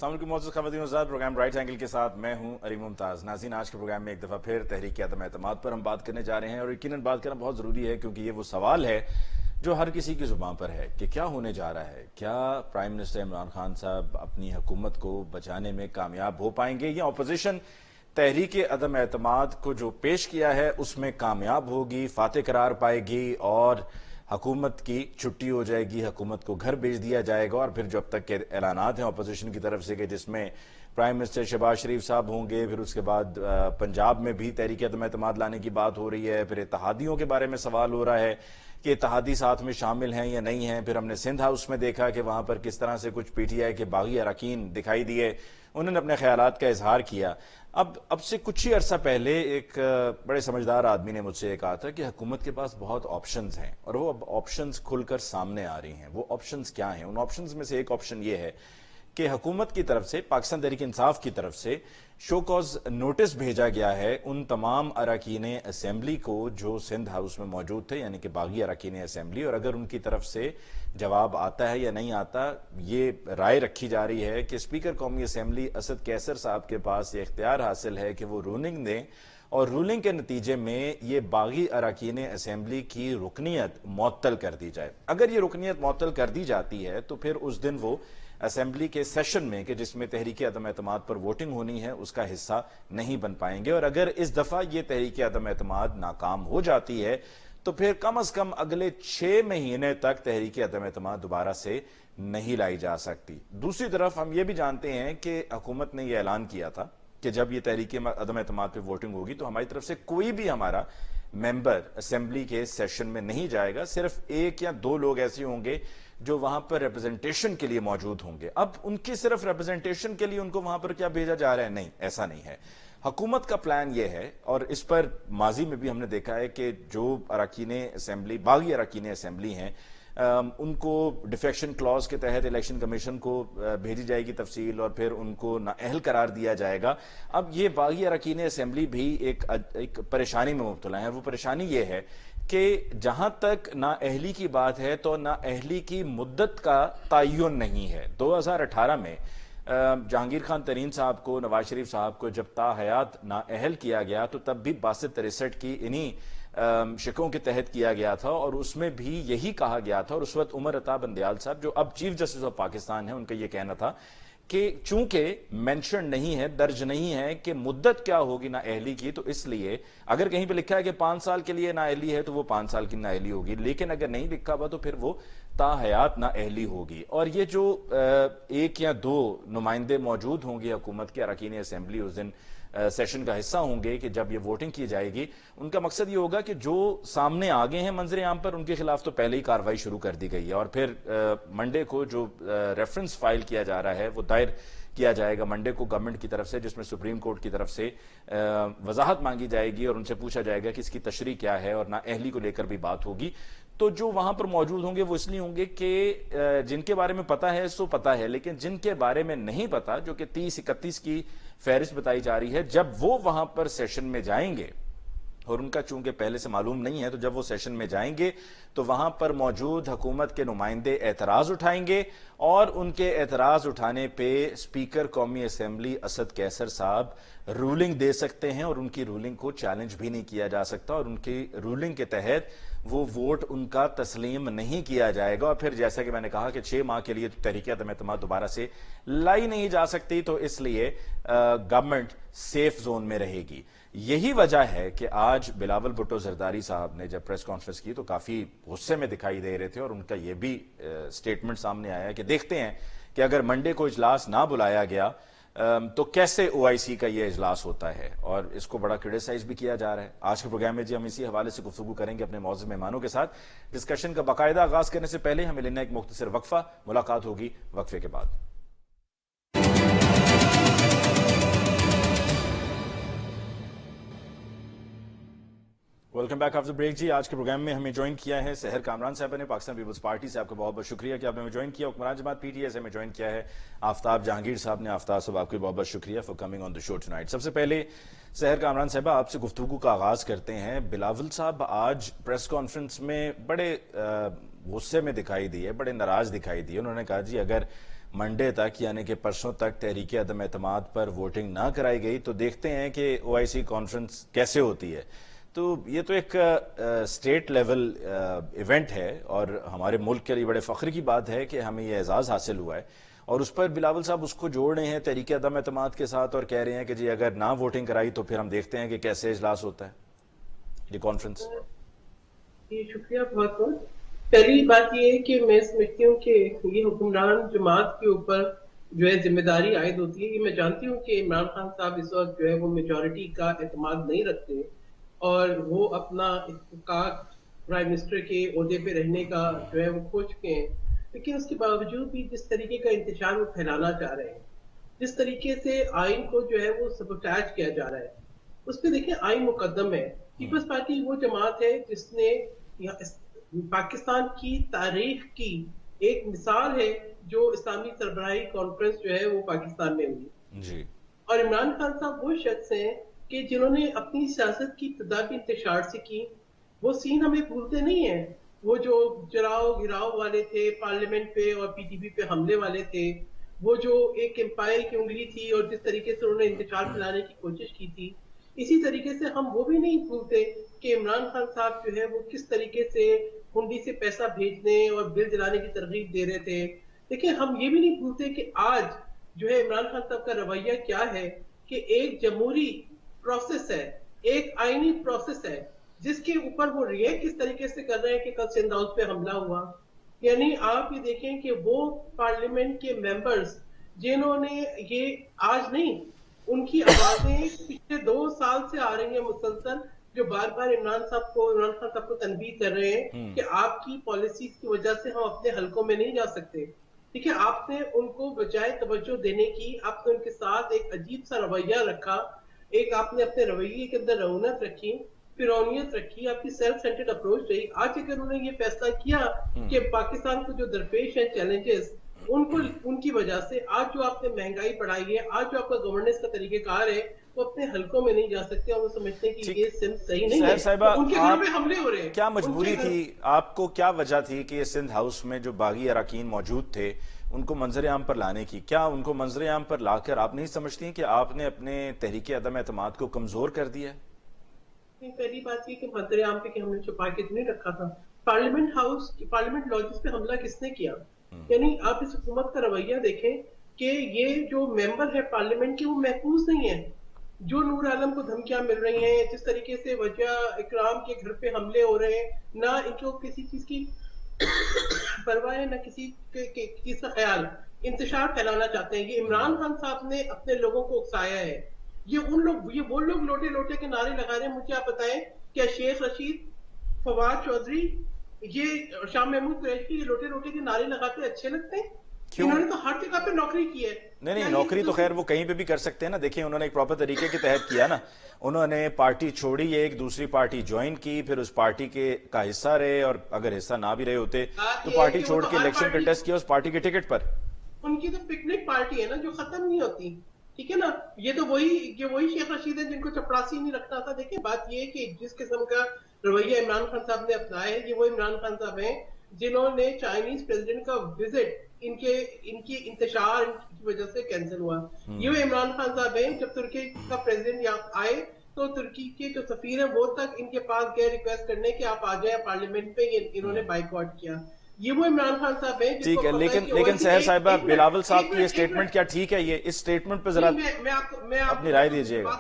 السلام علیکم معزز خواتین و حضرات، پروگرام رائٹ اینگل کے ساتھ میں ہوں علی ممتاز۔ ناظرین، آج کے پروگرام میں ایک دفعہ پھر تحریک عدم اعتماد پر ہم بات کرنے جا رہے ہیں، اور یقیناً بات کرنا بہت ضروری ہے کیونکہ یہ وہ سوال ہے جو ہر کسی کی زبان پر ہے کہ کیا ہونے جا رہا ہے۔ کیا پرائم منسٹر عمران خان صاحب اپنی حکومت کو بچانے میں کامیاب ہو پائیں گے، یا اپوزیشن تحریک عدم اعتماد کو جو پیش کیا ہے اس میں کامیاب ہوگی، فاتح قرار پائے گی اور حکومت کی چھٹی ہو جائے گی، حکومت کو گھر بھیج دیا جائے گا۔ اور پھر جو اب تک کے اعلانات ہیں اپوزیشن کی طرف سے کہ جس میں پرائم منسٹر شہباز شریف صاحب ہوں گے، پھر اس کے بعد پنجاب میں بھی تحریک عدم اعتماد لانے کی بات ہو رہی ہے، پھر اتحادیوں کے بارے میں سوال ہو رہا ہے کہ اتحادی ساتھ میں شامل ہیں یا نہیں ہیں۔ پھر ہم نے سندھ ہاؤس میں دیکھا کہ وہاں پر کس طرح سے کچھ پی ٹی آئی کے باغی اراکین دکھائی دیے، انہوں نے اپنے خیالات کا اظہار کیا۔ اب سے کچھ ہی عرصہ پہلے ایک بڑے سمجھدار آدمی نے مجھ سے یہ کہا تھا کہ حکومت کے پاس بہت آپشنز ہیں، اور وہ اب آپشنز کھل کر سامنے آ رہی ہیں۔ وہ آپشنز کیا ہیں؟ ان آپشنز میں سے ایک آپشن یہ ہے کہ حکومت کی طرف سے، پاکستان تحریک انصاف کی طرف سے شو کاز نوٹس بھیجا گیا ہے ان تمام اراکین اسمبلی کو جو سندھ ہاؤس میں موجود تھے، یعنی کہ باغی اراکین اسمبلی، اور اگر ان کی طرف سے جواب آتا ہے یا نہیں آتا، یہ رائے رکھی جا رہی ہے کہ اسپیکر قومی اسمبلی اسد کیسر صاحب کے پاس یہ اختیار حاصل ہے کہ وہ رولنگ دیں، اور رولنگ کے نتیجے میں یہ باغی اراکین اسمبلی کی رکنیت معطل کر دی جائے۔ اگر یہ رکنیت معطل کر دی جاتی ہے تو پھر اس دن وہ اسمبلی کے سیشن میں کہ جس میں تحریک عدم اعتماد پر ووٹنگ ہونی ہے اس کا حصہ نہیں بن پائیں گے۔ اور اگر اس دفعہ یہ تحریک عدم اعتماد ناکام ہو جاتی ہے تو پھر کم از کم اگلے 6 مہینے تک تحریک عدم اعتماد دوبارہ سے نہیں لائی جا سکتی۔ دوسری طرف ہم یہ بھی جانتے ہیں کہ حکومت نے یہ اعلان کیا تھا کہ جب یہ تحریک عدم اعتماد پہ ووٹنگ ہوگی تو ہماری طرف سے کوئی بھی ہمارا ممبر اسمبلی کے سیشن میں نہیں جائے گا، صرف 1 یا 2 لوگ ایسے ہوں گے جو وہاں پر ریپرزنٹیشن کے لیے موجود ہوں گے۔ اب ان کی صرف ریپرزنٹیشن کے لیے ان کو وہاں پر کیا بھیجا جا رہا ہے؟ نہیں، ایسا نہیں ہے۔ حکومت کا پلان یہ ہے، اور اس پر ماضی میں بھی ہم نے دیکھا ہے کہ جو اراکین اسمبلی، باغی اراکین اسمبلی ہیں، ان کو ڈیفیکشن کلاز کے تحت الیکشن کمیشن کو بھیجی جائے گی تفصیل، اور پھر ان کو نااہل قرار دیا جائے گا۔ اب یہ باغی اراکین اسمبلی بھی ایک پریشانی میں مبتلا ہے، اور وہ پریشانی یہ ہے کہ جہاں تک نااہلی کی بات ہے تو نااہلی کی مدت کا تعین نہیں ہے۔ 2018 میں جہانگیر خان ترین صاحب کو، نواز شریف صاحب کو جب تا حیات نااہل کیا گیا تو تب بھی 62-63 کی انہی شکوں کے تحت کیا گیا تھا، اور اس میں بھی یہی کہا گیا تھا، اور اس وقت عمر عطا بندیال صاحب جو اب چیف جسٹس آف پاکستان ہیں، ان کا یہ کہنا تھا کہ چونکہ مینشن نہیں ہے، درج نہیں ہے کہ مدت کیا ہوگی نااہلی کی، تو اس لیے اگر کہیں پہ لکھا ہے کہ 5 سال کے لیے نااہلی ہے تو وہ 5 سال کی نااہلی ہوگی، لیکن اگر نہیں لکھا ہوا تو پھر وہ تا حیات نااہلی ہوگی۔ اور یہ جو 1 یا 2 نمائندے موجود ہوں گے حکومت کے اراکین اسمبلی اس دن سیشن کا حصہ ہوں گے کہ جب یہ ووٹنگ کی جائے گی، ان کا مقصد یہ ہوگا کہ جو سامنے آگے ہیں منظر عام پر ان کے خلاف تو پہلے ہی کارروائی شروع کر دی گئی ہے، اور پھر منڈے کو جو ریفرنس فائل کیا جا رہا ہے وہ دائر کیا جائے گا منڈے کو گورنمنٹ کی طرف سے، جس میں سپریم کورٹ کی طرف سے وضاحت مانگی جائے گی اور ان سے پوچھا جائے گا کہ اس کی تشریح کیا ہے، اور نااہلی کو لے کر بھی بات ہوگی۔ تو جو وہاں پر موجود ہوں گے وہ اس لیے ہوں گے کہ جن کے بارے میں پتا ہے سو پتا ہے، لیکن جن کے بارے میں نہیں پتا، جو کہ 30-31 کی فہرست بتائی جا رہی ہے، جب وہ وہاں پر سیشن میں جائیں گے، اور ان کا چونکہ پہلے سے معلوم نہیں ہے، تو جب وہ سیشن میں جائیں گے تو وہاں پر موجود حکومت کے نمائندے اعتراض اٹھائیں گے، اور ان کے اعتراض اٹھانے پہ اسپیکر قومی اسمبلی اسد کیسر صاحب رولنگ دے سکتے ہیں، اور ان کی رولنگ کو چیلنج بھی نہیں کیا جا سکتا، اور ان کی رولنگ کے تحت وہ ووٹ ان کا تسلیم نہیں کیا جائے گا۔ اور پھر جیسا کہ میں نے کہا کہ 6 ماہ کے لیے تحریک عدم اعتماد دوبارہ سے لائی نہیں جا سکتی، تو اس لیے گورنمنٹ سیف زون میں رہے گی۔ یہی وجہ ہے کہ آج بلاول بھٹو زرداری صاحب نے جب پریس کانفرنس کی تو کافی غصے میں دکھائی دے رہے تھے، اور ان کا یہ بھی سٹیٹمنٹ سامنے آیا کہ دیکھتے ہیں کہ اگر منڈے کو اجلاس نہ بلایا گیا تو کیسے OIC کا یہ اجلاس ہوتا ہے، اور اس کو بڑا کرٹیسائز بھی کیا جا رہا ہے۔ آج کے پروگرام میں ہم اسی حوالے سے گفتگو کریں گے اپنے معزز مہمانوں کے ساتھ۔ ڈسکشن کا باقاعدہ آغاز کرنے سے پہلے ہمیں لینا ایک مختصر وقفہ، ملاقات ہوگی وقفے کے بعد۔ ویلکم بیک آفٹر بریک جی۔ آج کے پروگرام میں ہمیں جوائن کیا ہے سحر کامران صاحب نے پاکستان پیپلز پارٹی سے۔ آپ کا بہت بہت شکریہ کہ آپ نے ہمیں جوائن کیا۔ حکمران جماعت PTI سے ہمیں جوائن کیا ہے آفتاب جہانگیر صاحب نے۔ آفتاب صاحب آپ کو بہت بہت شکریہ for coming on the show tonight. سب سے پہلے سحر کامران صاحبہ آپ سے گفتگو کا آغاز کرتے ہیں۔ بلاول صاحب آج پریس کانفرنس میں بڑے غصے میں دکھائی دیے، بڑے ناراض دکھائی دیے۔ انہوں نے کہا جی اگر منڈے تک یعنی کہ پرسوں تک تحریک عدم اعتماد پر ووٹنگ نہ کرائی گئی تو دیکھتے ہیں کہ او آئی سی کانفرنس کیسے ہوتی ہے. تو یہ تو ایک اسٹیٹ لیول ایونٹ ہے اور ہمارے ملک کے لیے بڑے فخر کی بات ہے کہ ہمیں یہ اعزاز حاصل ہوا ہے, اور اس پر بلاول صاحب اس کو جوڑ رہے ہیں تحریک عدم اعتماد کے ساتھ اور کہہ رہے ہیں کہ جی اگر نہ ووٹنگ کرائی تو پھر ہم دیکھتے ہیں کہ کیسے اجلاس ہوتا ہے یہ کانفرنس. جی شکریہ بہت بہت. پہلی بات یہ ہے کہ میں سمجھتی ہوں کہ یہ حکمران جماعت کے اوپر جو ہے ذمہ داری عائد ہوتی ہے. یہ میں جانتی ہوں کہ عمران خان صاحب اس وقت جو ہے وہ میجورٹی کا اعتماد نہیں رکھتے اور وہ اپنا استحقاق پرائم منسٹر کے عہدے پہ رہنے کا جو ہے وہ کھو چکے ہیں, لیکن اس کے باوجود بھی جس طریقے کا انتشار وہ پھیلانا چاہ رہے ہیں, جس طریقے سے آئین کو جو ہے وہ سبوٹیج کیا جا رہا ہے, اس پہ دیکھیں آئین مقدم ہے. پیپلز پارٹی وہ جماعت ہے جس نے پاکستان کی تاریخ کی ایک مثال ہے جو اسلامی سربراہی کانفرنس جو ہے وہ پاکستان میں ہوئی جی. اور عمران خان صاحب وہ شخص ہیں کہ جنہوں نے اپنی سیاست کی ابتدا بھی انتشار سے کی. وہ سین ہمیں بھولتے نہیں ہیں, وہ جو جراؤ گراؤ والے تھے پارلیمنٹ پہ اور پی ٹی پی پہ حملے والے تھے, وہ جو ایک امپائر کی انگلی تھی اور جس طریقے سے انہوں نے انتشار پھیلانے کی کوشش کی تھی, اسی طریقے سے ہم وہ بھی نہیں بھولتے کہ عمران خان صاحب جو ہے وہ کس طریقے سے ہنڈی سے پیسہ بھیجنے اور بل جلانے کی ترغیب دے رہے تھے. دیکھیں ہم یہ بھی نہیں بھولتے کہ آج جو ہے عمران خان صاحب کا رویہ کیا ہے کہ ایک جمہوری پروسیس ہے, ایک آئینی پروسیس ہے جس کے اوپر وہ ریئیکٹ کس طریقے سے کر رہے ہیں کہ کل سندھ ہاؤس پہ حملہ ہوا. یعنی آپ یہ دیکھیں کہ وہ پارلیمنٹ کے ممبرز جنہوں نے یہ آج نہیں, ان کی آوازیں پچھلے 2 سال سے آ رہی ہیں مسلسل, جو بار بار عمران خان صاحب کو تنبیہ کر رہے ہیں کہ آپ کی پالیسیز کی وجہ سے ہم اپنے حلقوں میں نہیں جا سکتے. ٹھیک ہے, آپ نے ان کو بجائے توجہ دینے کی آپ نے ان کے ساتھ ایک عجیب سا رویہ رکھا, ایک آپ نے اپنے رویے کے اندر رونت رکھی, فرونیت رکھی, آپ کی سیلف سینٹرڈ اپروچ رہی. آج اگر انہوں نے یہ فیصلہ کیا کہ پاکستان کو جو درپیش ہیں چیلنجز ان کی وجہ سے آج جو آپ نے مہنگائی بڑھائی ہے, آج جو آپ کا گورننس کا طریقہ کار ہے, وہ اپنے حلقوں میں نہیں جا سکتے اور وہ سمجھتے ہیں کہ یہ سمت صحیح نہیں ہے. سہر صاحبہ, ان کے گھروں پہ حملے ہو رہے ہیں. کیا مجبوری تھی, آپ کو کیا وجہ تھی کہ یہ سندھ ہاؤس میں جو باغی اراکین موجود تھے ان کو منظر عام پر لانے کی؟ کیا ان کو منظر عام پر لا کر آپ نہیں سمجھتی ہیں کہ آپ نے اپنے تحریک عدم اعتماد کو کمزور کر دیا ہے؟ پہلی بات یہ کہ منظر عام پہ کہ ہم نے چھپا کے نہیں رکھا تھا. پارلیمنٹ ہاؤس, پارلیمنٹ لاجز پہ حملہ کس نے کیا؟ یعنی آپ اس حکومت کا رویہ دیکھیں کہ یہ جو ممبر ہے پارلیمنٹ کے وہ محفوظ نہیں ہے. جو نور عالم کو دھمکیاں مل رہی ہیں, جس طریقے سے وجہ اکرام کے گھر پہ حملے ہو رہے ہیں, نہ ان کو کسی چیز کی پرواہ ہے, نہ کسی چیز کا خیال, انتشار پھیلانا چاہتے ہیں. یہ عمران خان صاحب نے اپنے لوگوں کو اکسایا ہے. یہ وہ لوگ لوٹے لوٹے کے نعرے لگا رہے ہیں. مجھے آپ بتائیں کیا شیخ رشید, فواد چودھری, یہ شاہ محمود قریشی یہ لوٹے لوٹے کے نعرے لگاتے اچھے لگتے ہیں؟ انہوں نے تو ہر جگہ پہ نوکری کی ہے. نہیں, نوکری تو خیر وہ کہیں پہ بھی کر سکتے ہیں نا. دیکھیں انہوں نے ایک پراپر طریقے کے تحت کیا نا, انہوں نے پارٹی چھوڑی, ایک دوسری پارٹی جوائن کی, پھر اس پارٹی کا حصہ رہے, اور اگر حصہ نہ بھی رہے ہوتے تو پارٹی چھوڑ کے الیکشن کنٹیسٹ کیا اس پارٹی کے ٹکٹ پر. ان کی تو پکنک پارٹی ہے نا جو ختم نہیں ہوتی. ٹھیک ہے نا, یہ تو وہی شیخ رشید ہے جن کو چپڑاسی نہیں رکھنا تھا. دیکھیں بات یہ ہے کہ جس قسم کا رویہ عمران خان صاحب نے اپنایا ہے, یہ وہ عمران خان صاحب ہیں جنہوں نے چائنیز پریزیڈنٹ کا وزٹ ان کی انتشار کی وجہ سے کینسل ہوا. یہ وہ عمران خان صاحب ہیں جب ترکی کا پریزیڈنٹ یہاں آئے تو ترکی کے جو سفیر ہیں وہ تک ان کے پاس گئے ریکویسٹ کرنے کہ آپ آ جائیں پارلیمنٹ پہ. انہوں نے بائیکاٹ کیا. یہ وہ عمران خان صاحب ہیں ٹھیک ہے, لیکن سہر صاحبہ بلاول صاحب کی یہ سٹیٹمنٹ کیا ٹھیک ہے؟ یہ اس سٹیٹمنٹ پہ ذرا اپنی رائے دیجئے گا.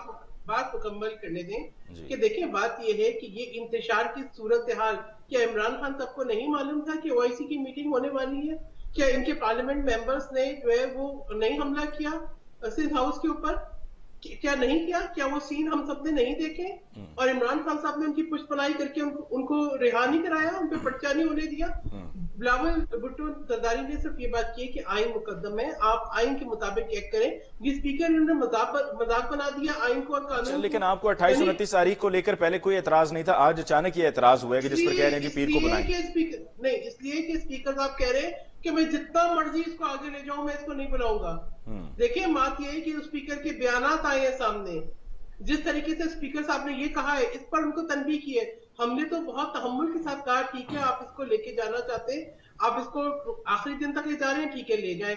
بات مکمل کرنے دیں کہ دیکھیں بات یہ ہے کہ یہ انتشار کی صورتحال کیا عمران خان صاحب کو نہیں معلوم تھا کہ او آئی سی کی میٹنگ ہونے والی ہے؟ کیا ان کے پارلیمنٹ ممبرز نے جو ہے وہ نہیں حملہ کیا سندھ ہاؤس کے اوپر؟ کیا نہیں کیا؟ کیا وہ سین ہم سب نے نہیں دیکھے؟ اور عمران خان صاحب نے ان کی پشت پناہی کر کے ان کو رہا نہیں کرایا, ان پہ پرچہ نہیں ہونے دیا. بلاول بھٹو زرداری نے صرف یہ بات کی کہ آئین مقدم ہے, آپ آئین کے مطابق ایک کریں. یہ اسپیکر نے مذاق بنا دیا آئین کو اور قانون کو. لیکن آپ کو 28 29 تاریخ کو لے کر پہلے کوئی اعتراض نہیں تھا, آج اچانک یہ اعتراض ہوا ہے کہ جس پر کہہ رہے ہیں جی پیر کو بنائیں. نہیں, اس لیے کہ اسپیکر صاحب کہہ رہے ہیں کہ میں جتنا مرضی اس کو آگے لے جاؤں میں اس کو نہیں بلاؤں گا. دیکھیں بات یہ ہے کہ اسپیکر کے بیانات آئے ہیں سامنے, جس طریقے سے اسپیکر صاحب نے یہ کہا ہے اس پر ان کو تنبیہ کی ہے. ہم نے تو بہت تحمل کے ساتھ کہا ٹھیک ہے آپ اس کو لے کے جانا چاہتے ہیں, آپ اس کو آخری دن تک لے جا رہے ہیں, ٹھیک ہے لے جائیں.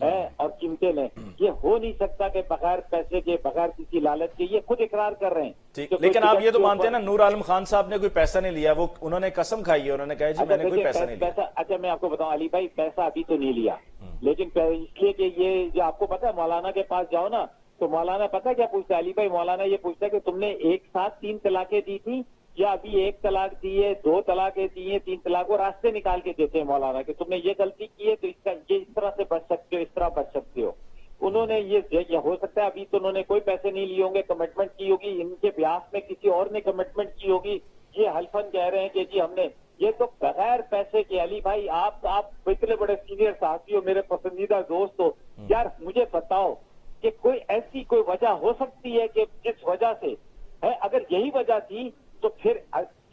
اور قیمتیں لیں. یہ ہو نہیں سکتا کہ بغیر پیسے کے بغیر کسی لالچ کے. یہ خود اقرار کر رہے ہیں. لیکن آپ یہ تو مانتے ہیں نا نور عالم خان صاحب نے کوئی پیسہ نہیں لیا, وہ انہوں نے قسم کھائی ہے, انہوں نے کہا جی میں نے کوئی پیسہ نہیں لیا. اچھا میں آپ کو بتاؤں علی بھائی, پیسہ ابھی تو نہیں لیا, لیکن اس لیے کہ یہ جو آپ کو پتا ہے مولانا کے پاس جاؤ نا تو مولانا پتا کیا پوچھتا ہے علی بھائی, مولانا یہ پوچھتا ہے کہ تم نے ایک ساتھ 3 طلاقیں دی تھی یا ابھی 1 طلاق دی ہے, 2 طلاقیں دی ہیں, 3 طلاق, وہ راستے نکال کے دیتے ہیں مولانا کہ تم نے یہ غلطی کی ہے تو اس طرح سے بچ سکتے ہو, اس طرح بچ سکتے ہو. انہوں نے یہ ہو سکتا ہے ابھی تو انہوں نے کوئی پیسے نہیں لیے ہوں گے, کمٹمنٹ کی ہوگی, ان کے بیاس میں کسی اور نے کمٹمنٹ کی ہوگی, یہ حلفاً کہہ رہے ہیں کہ جی ہم نے, یہ تو بغیر پیسے کے. علی بھائی آپ اتنے بڑے سینئر صحافی ہو, میرے پسندیدہ دوست ہو, یار مجھے بتاؤ کہ کوئی ایسی کوئی وجہ ہو سکتی ہے کہ جس وجہ سے ہے, اگر یہی وجہ تھی تو پھر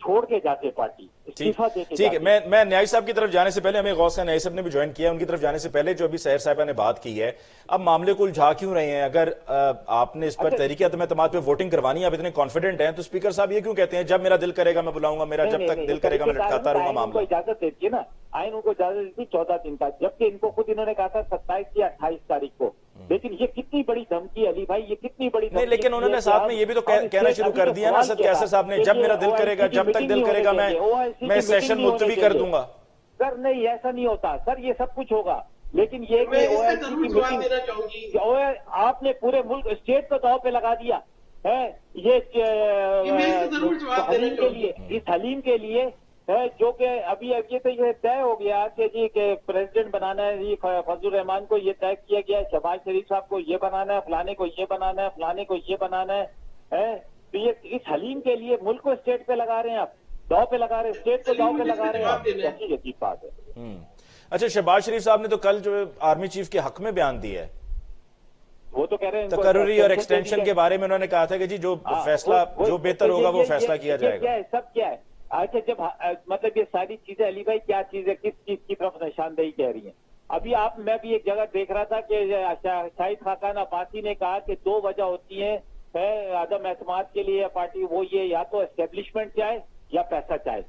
چھوڑ کے جاتے پارٹی, استعفیٰ دے کے. ٹھیک ہے, میں نیائی صاحب کی طرف جانے سے پہلے, ہمیں غوث خان نیائی صاحب نے بھی جوائن کیا, ان کی طرف جانے سے پہلے جو ابھی سحر صاحبہ نے بات کی ہے, اب معاملے کو الجھا کیوں رہے ہیں؟ اگر آپ نے اس پر تحریک عدم اعتماد پہ ووٹنگ کروانی ہے, آپ اتنے کانفیڈنٹ ہیں, تو اسپیکر صاحب یہ کیوں کہتے ہیں جب میرا دل کرے گا میں بلاؤں گا, میرا جب تک دل کرے گا میں لٹکاتا رہوں گا معاملہ؟ اجازت دیتی ہے نا, آئین ان کو اجازت دیتی 14 دن کا, جبکہ ان کو خود انہوں نے کہا تھا 27 یا 28 تاریخ کو. لیکن یہ کتنی بڑی دھمکی علی بھائی, یہ کتنی بڑی دھمکی. لیکن انہوں نے ساتھ میں یہ بھی تو کہنا شروع کر دیا نا اسد قیصر صاحب نے, جب میرا دل کرے گا, جب تک دل کرے گا میں سیشن ملتوی کر دوں گا. سر نہیں, ایسا نہیں ہوتا سر, یہ سب کچھ ہوگا, لیکن یہ کہ آپ نے پورے ملک اسٹیٹ کو داؤ پہ لگا دیا ہے. یہ حلیم کے لیے, اس حلیم کے لیے ہے جو کہ ابھی یہ تو یہ طے ہو گیا کہ جی کہ پریزیڈنٹ بنانا ہے جی فضل الرحمان کو, یہ طے کیا گیا ہے شہباز شریف صاحب کو یہ بنانا ہے, فلانے کو یہ بنانا ہے, فلانے کو یہ بنانا ہے. تو یہ اس حلیم کے لیے ملک کو اسٹیٹ پہ لگا رہے ہیں آپ, داؤ پہ لگا رہے ہیں, اسٹیٹ کو داؤ پہ لگا رہے ہیں. ایسی عجیب بات ہے. اچھا, شہباز شریف صاحب نے تو کل جو آرمی چیف کے حق میں بیان دیا ہے, وہ تو کہہ رہے ہیں تقرری اور ایکسٹینشن کے بارے میں انہوں نے کہا تھا کہ جی جو فیصلہ جو بہتر ہوگا وہ فیصلہ کیا جائے گا. سب کیا ہے اچھا, جب مطلب یہ ساری چیزیں علی بھائی کیا چیز ہے, کس چیز کی طرف نشاندہی کہہ رہی ہیں؟ ابھی میں بھی ایک جگہ دیکھ رہا تھا کہ شاہد خاقان عباسی نے کہا کہ 2 وجہ ہوتی ہیں عدم اعتماد کے لیے پارٹی, وہ یہ یا تو اسٹیبلشمنٹ چاہے یا پیسہ چاہے.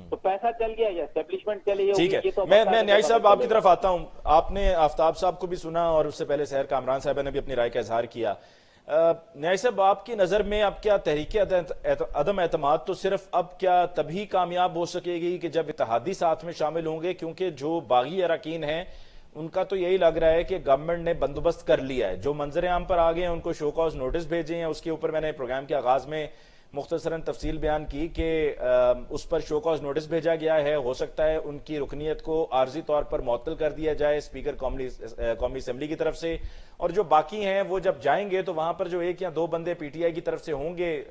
تو پیسہ چل گیا یا اسٹیبلشمنٹ چلے. ٹھیک ہے, میں نیائی صاحب آپ کی طرف آتا ہوں. آپ نے آفتاب صاحب کو بھی سنا اور اس سے پہلے سحر کامران صاحب نے بھی اپنی رائے کا اظہار کیا. نیائی صاحب آپ کی نظر میں اب کیا تحریک عدم اعتماد تو صرف اب کیا تبھی کامیاب ہو سکے گی کہ جب اتحادی ساتھ میں شامل ہوں گے؟ کیونکہ جو باغی اراکین ہیں ان کا تو یہی لگ رہا ہے کہ گورنمنٹ نے بندوبست کر لیا ہے, جو منظر عام پر آگئے ہیں ان کو شو کاز نوٹس بھیجے ہیں. اس کے اوپر میں نے پروگرام کے آغاز میں مختصراً تفصیل بیان کی کہ اس پر شو کاز نوٹس بھیجا گیا ہے, ہو سکتا ہے ان کی رکنیت کو عارضی طور پر معطل کر دیا جائے اسپیکر قومی اسمبلی کی طرف سے, اور جو باقی ہیں وہ جب جائیں گے تو وہاں پر جو 1 یا 2 بندے پی ٹی آئی کی طرف سے ہوں گے,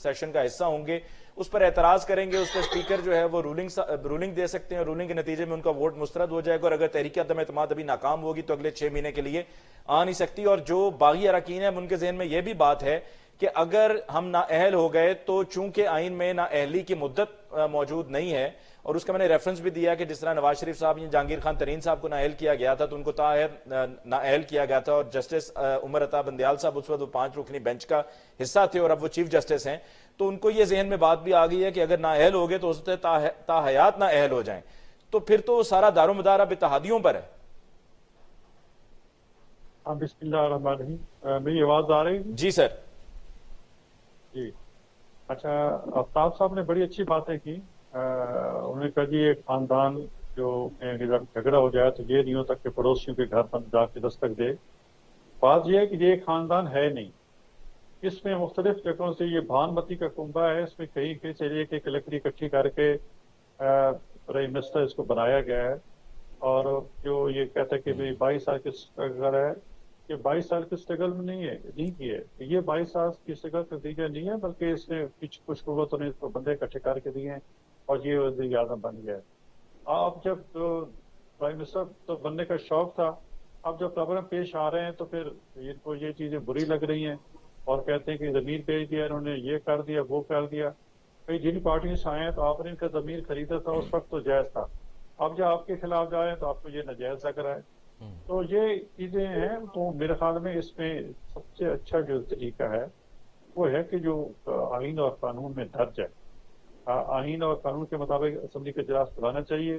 سیشن کا حصہ ہوں گے, اس پر اعتراض کریں گے, اس پر اسپیکر جو ہے وہ رولنگ دے سکتے ہیں, رولنگ کے نتیجے میں ان کا ووٹ مسترد ہو جائے گا, اور اگر تحریک عدم اعتماد ابھی ناکام ہوگی تو اگلے 6 مہینے کے لیے آ نہیں سکتی. اور جو باغی اراکین ہیں ان کے ذہن میں یہ بھی بات ہے کہ اگر ہم نااہل ہو گئے تو چونکہ آئین میں نااہلی کی مدت موجود نہیں ہے, اور اس کا میں نے ریفرنس بھی دیا کہ جس طرح نواز شریف صاحب یا جہانگیر خان ترین صاحب کو نااہل کیا گیا تھا تو ان کو نااہل کیا گیا تھا, اور جسٹس عمر عطا بندیال صاحب اس وقت وہ 5 رکنی بینچ کا حصہ تھے اور اب وہ چیف جسٹس ہیں, تو ان کو یہ ذہن میں بات بھی آ گئی ہے کہ اگر نااہل ہو گئے تو ہو سکتا ہے تا حیات نااہل ہو جائیں, تو پھر تو سارا دار و مدار اب اتحادیوں پر ہے. بسم اللہ الرحمن الرحیم, میری آواز آ رہی ہے؟ جی سر. جی اچھا, آفتاب صاحب نے بڑی اچھی باتیں کی. انہوں نے کہا جی ایک خاندان جو جھگڑا ہو جائے تو یہ نہیں ہوتا کہ پڑوسیوں کے گھر پر جا کے دستک دے. بات یہ ہے کہ یہ ایک خاندان ہے نہیں, اس میں مختلف جگہوں سے یہ بھانمتی کا کنبہ ہے, اس میں کہیں کہیں چلیے کہ ایک لکڑی اکٹھی کر کے پرائم منسٹر اس کو بنایا گیا ہے, اور جو یہ کہتا ہے کہ 22 سال کے اسٹرگل ہے, یہ 22 سال کے اسٹرگل میں نہیں کی ہے, یہ 22 سال کی اسٹرگل کا نتیجہ نہیں ہے, بلکہ اس نے کچھ قوتوں نے اس کو بندے اکٹھے کر کے دیے ہیں اور یہ وزیر اعظم بن گیا ہے. آپ جب پرائم منسٹر تو بننے کا شوق تھا, اب جب پرابلم پیش آ رہے ہیں تو پھر ان کو یہ چیزیں بری لگ رہی ہیں اور کہتے ہیں کہ زمین بیچ دیا انہوں نے, یہ کر دیا وہ کر دیا. بھائی جن پارٹیوں سے آئے ہیں تو آپ نے ان کا ضمیر خریدا تھا اس وقت تو جائز تھا, اب جب آپ کے خلاف جائیں تو آپ کو یہ ناجائز لگ رہا ہے. تو یہ چیزیں ہیں, تو میرے خیال میں اس میں سب سے اچھا جو طریقہ ہے وہ ہے کہ جو آئین اور قانون میں درج ہے, آئین اور قانون کے مطابق اسمبلی کا اجلاس بلانا چاہیے,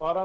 12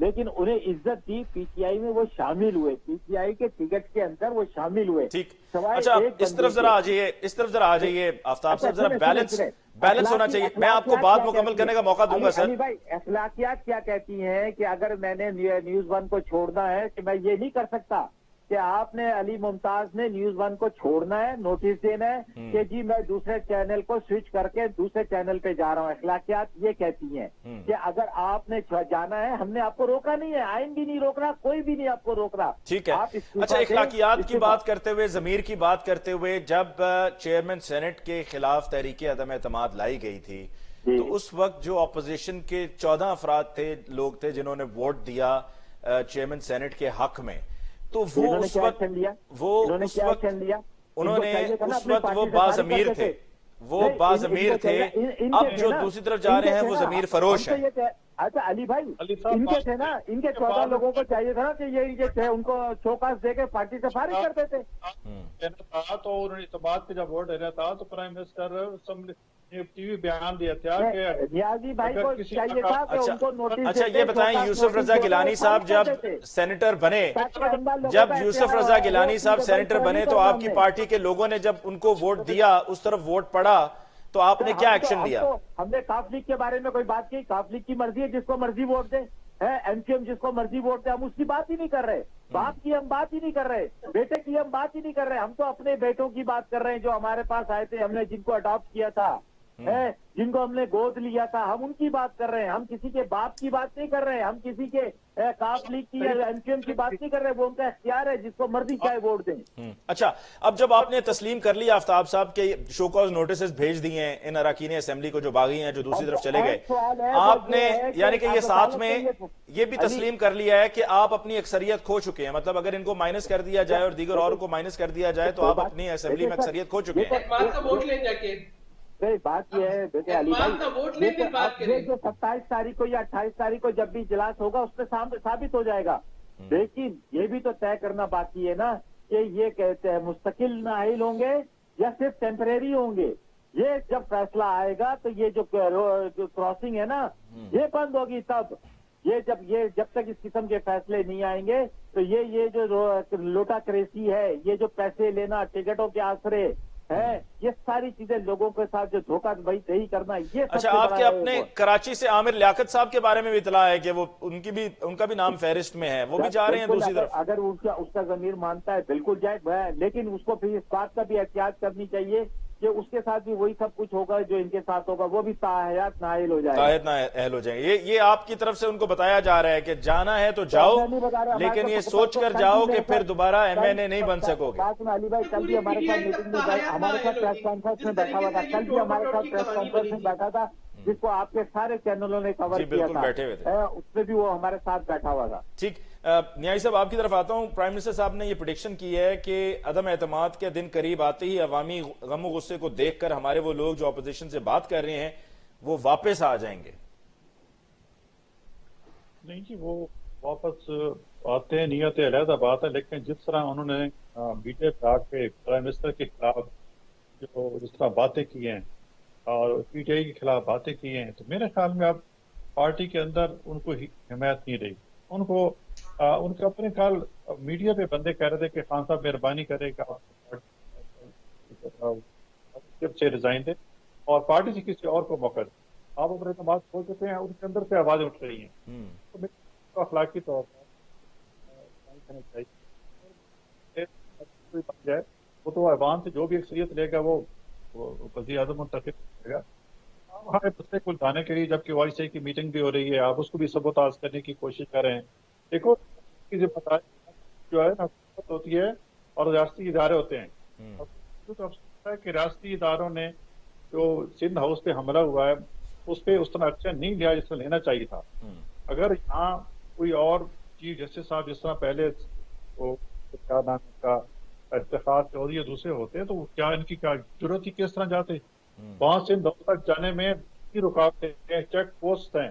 لیکن انہیں عزت دی, پی ٹی آئی میں وہ شامل ہوئے, پی ٹی آئی کے ٹکٹ کے اندر وہ شامل ہوئے. ٹھیک, سوائے اچھا ایک اس طرف ذرا آ جائیے, اس طرف ذرا آ جائیے آفتاب صاحب, ذرا بیلنس ہونا چاہیے. میں آپ کو بات مکمل کرنے کا موقع دوں گا سر. علی بھائی, اخلاقیات کیا کہتی ہیں کہ اگر میں نے نیوز ون کو چھوڑنا ہے کہ میں یہ نہیں کر سکتا کہ آپ نے علی ممتاز نے نیوز ون کو چھوڑنا ہے, نوٹس دینا ہے کہ جی میں دوسرے چینل کو سوئچ کر کے دوسرے چینل پہ جا رہا ہوں. اخلاقیات یہ کہتی ہیں کہ اگر آپ نے جانا ہے, ہم نے آپ کو روکا نہیں ہے, آئین بھی نہیں روک رہا, کوئی بھی نہیں آپ کو روک رہا. ٹھیک ہے. اچھا, اخلاقیات کی بات کرتے ہوئے, ضمیر کی بات کرتے ہوئے, جب چیئرمین سینٹ کے خلاف تحریک عدم اعتماد لائی گئی تھی تو اس وقت جو اپوزیشن کے 14 افراد تھے, لوگ تھے جنہوں نے ووٹ دیا چیئرمین سینٹ کے حق میں, تو وہ اس وقت انہوں نے اس وقت وہ باضمیر تھے, وہ باضمیر تھے. اب جو دوسری طرف جا رہے ہیں وہ ضمیر فروش ہیں. اچھا علی بھائی, ان کے تھے نا, ان کے 14 لوگوں کو چاہیے تھا نا کہ یہ تھے, ان کو شوکاس دے کے پارٹی سے فارغ کر دیتے. تو انہوں نے اعتماد پہ جب ووٹ دینا تھا تو پرائم منسٹر ٹی وی بیان دیا تھا کہ نیازی بھائی کو چاہیے تھا کہ ان کو نوٹس. اچھا یہ بتائیں, یوسف رضا گیلانی صاحب جب سینیٹر بنے, جب یوسف رضا گیلانی صاحب سینیٹر بنے تو آپ کی پارٹی کے لوگوں نے جب ان کو ووٹ دیا, اس طرف ووٹ پڑا, تو آپ نے کیا ایکشن لیا؟ ہم نے کاف لیگ کے بارے میں کوئی بات کی, کاف لیگ کی مرضی ہے, جس کو مرضی ووٹ دے, ایم کیو ایم جس کو مرضی ووٹ دے, ہم اس کی بات ہی نہیں کر رہے. باپ کی ہم بات ہی نہیں کر رہے, بیٹے کی ہم بات ہی نہیں کر رہے. ہم تو اپنے بیٹوں کی بات کر رہے ہیں جو ہمارے پاس آئے تھے, ہم نے جن کو اڈاپٹ کیا تھا, جن کو ہم نے گود لیا تھا, ہم ان کی بات کر رہے ہیں. ہم کسی کے باپ کی بات نہیں کر رہے, ہم کسی کے کاف لیگ کی یا ایم کیو ایم کی بات نہیں کر رہے. وہ ان کا اختیار ہے, جس کو مرضی چاہے ووٹ دیں. اچھا, اب جب آپ نے تسلیم کر لیا آفتاب صاحب کے شو کاز نوٹسز بھیج دیے ہیں ان اراکین اسمبلی کو جو باغی ہیں, جو دوسری طرف چلے گئے, آپ نے یعنی کہ یہ ساتھ میں یہ بھی تسلیم کر لیا ہے کہ آپ اپنی اکثریت کھو چکے ہیں, مطلب اگر ان کو مائنس کر دیا جائے اور دیگر اور کو مائنس کر دیا جائے تو آپ اپنی اسمبلی میں اکثریت کھو چکے ہیں. ووٹ لے جا کے بات یہ ہے بیٹے علی بھائی, یہ جو 27 تاریخ کو یا 28 تاریخ کو جب بھی اجلاس ہوگا اس میں ثابت ہو جائے گا. لیکن یہ بھی تو طے کرنا باقی ہے نا کہ یہ کہتے ہیں مستقل نااہل ہوں گے یا صرف ٹیمپریری ہوں گے. یہ جب فیصلہ آئے گا تو یہ جو کراسنگ ہے نا یہ بند ہوگی. تب جب تک اس قسم کے فیصلے نہیں آئیں گے تو یہ جو لوٹا کریسی ہے, یہ جو پیسے لینا ٹکٹوں کے آسرے ہے, یہ ساری چیزیں لوگوں کے ساتھ جو دھوکہ دہی کرنا, یہ اچھا آپ کے اپنے کراچی سے عامر لیاقت صاحب کے بارے میں بھی اطلاع ہے کہ وہ ان کا بھی نام فہرست میں ہے, وہ بھی جا رہے ہیں دوسری طرف. اگر اس کا ضمیر مانتا ہے بالکل جائے, لیکن اس کو پھر اس بات کا بھی احتیاط کرنی چاہیے کہ اس کے ساتھ بھی وہی سب کچھ ہوگا جو ان کے ساتھ ہوگا, وہ بھی تاحیات نااہل ہو جائے, تاحیات نااہل ہو جائیں. یہ آپ کی طرف سے ان کو بتایا جا رہا ہے کہ جانا ہے تو جاؤ, لیکن یہ سوچ کر جاؤ کہ پھر دوبارہ ایم این اے نہیں بن سکو گے. علی بھائی کل بھی ہمارے ساتھ میٹنگ میں, ہمارے ساتھ پریس کانفرنس میں بیٹھا ہوا تھا, کل بھی ہمارے ساتھ پریس کانفرنس میں بیٹھا تھا جس کو آپ کے سارے چینلوں نے کور کیا تھا, اس میں بھی وہ ہمارے ساتھ بیٹھا ہوا تھا. ٹھیک, نیائی صاحب آپ کی طرف آتا ہوں. پرائم منسٹر صاحب نے یہ پریڈکشن کی ہے کہ عدم اعتماد کے دن قریب آتے ہی عوامی غم و غصے کو دیکھ کر ہمارے وہ لوگ جو اپوزیشن سے بات کر رہے ہیں وہ واپس آ جائیں گے. نہیں جی, وہ واپس آتے ہیں, نیت علیحدہ بات ہے, لیکن جس طرح انہوں نے میڈیا پہ آ کے پرائم منسٹر کے خلاف جس طرح باتیں کی ہیں اور پی ٹی آئی کے خلاف باتیں کی ہیں, تو میرے خیال میں اب پارٹی کے اندر ان کو حمایت نہیں رہی. ان کے اپنے کال میڈیا پہ بندے کہہ رہے تھے کہ خان صاحب مہربانی کرے کہ آپ سے ریزائن دیں اور پارٹی سے کسی اور کو موقع دیں. آپ اپنے اعتماد کھو چکے ہیں, ان کے اندر سے آوازیں اٹھ رہی ہیں, تو اخلاقی طور پر جائے وہ تو عوام سے جو بھی اکثریت لے گا وہ وزیر اعظم منتخب کرے گا. ہمارے مسئلے کو جانے کے لیے جبکہ وائی سی کی میٹنگ بھی ہو رہی ہے, آپ اس کو بھی سبوتاژ کرنے کی کوشش کر رہے ہیں. دیکھو جو ہے نا ہوتی ہے اور ریاستی ادارے ہوتے ہیں, کہ ریاستی اداروں نے جو سندھ ہاؤس پہ حملہ ہوا ہے اس پہ اس طرح ایکشن نہیں لیا جس میں لینا چاہیے تھا. اگر یہاں کوئی اور چیف جسٹس صاحب جس طرح پہلے وہ کیا نام کا افتخار چودھری یا دوسرے ہوتے تو کیا ان کی کیا ضرورت ہی کس طرح جاتے. وہاں سندھ ہاؤس تک جانے میں رکاوٹیں ہیں, چیک پوسٹ ہیں,